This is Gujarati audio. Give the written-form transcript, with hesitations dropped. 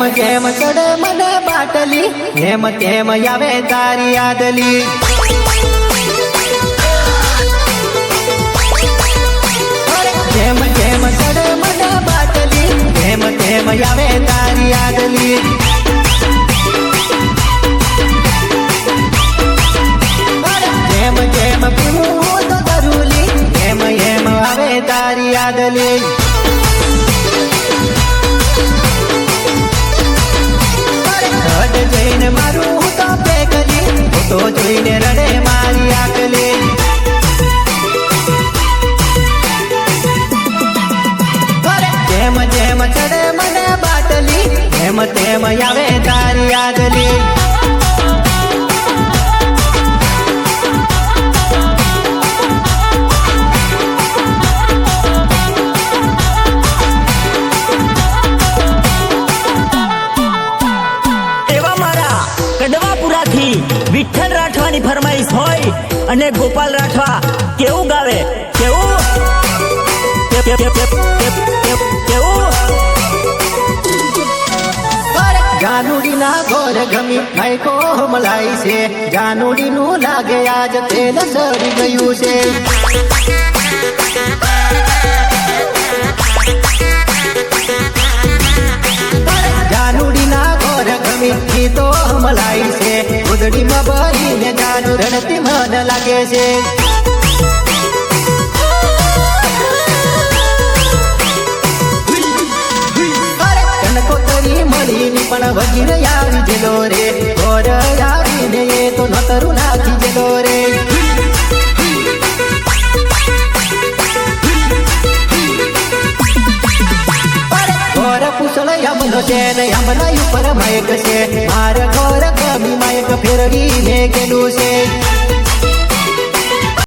જેમ ચડે મને બાટલી એમ તેમ આવે તારી યાદલી જેમ જેમ ચડે મને બાટલી એમ તેમ આવે તારી યાદલી જેમ જેમ પીવું તો દરુલી એમ એમ આવે તારી યાદલી જઈને મારું તો પેકલી તો જોઈને રડે મારી આકલી જેમ જેમ ચડે મને બાટલી એમ તેમ આવે તારી યાદલી વિઠ્ઠલ રાઠવાની ફરમાઈશ હોય અને ગોપાલ રાઠવા કેવું ગાવે કેવું જાનુડી ના ગોર ગમી ભાઈકો મલાઈ છે જાનુડી નું લાગે આજ તેલ સડી ગયું છે જાનુડી ના ગોર ગમી તો મલાઈ છે ઉદડીમાં ભરીને જાનુ રડતી મન લાગે છે કનકોતરી મળીની પણ વગીર આવી જેલો રે ગોર આવીને એ તો નતરું નાખી જેલો રે ગોર પૂછળ યમનો છે ને યમના ઉપર માયક છે મારા ગોર ગમી માયક ફેરવીને ગેલું છે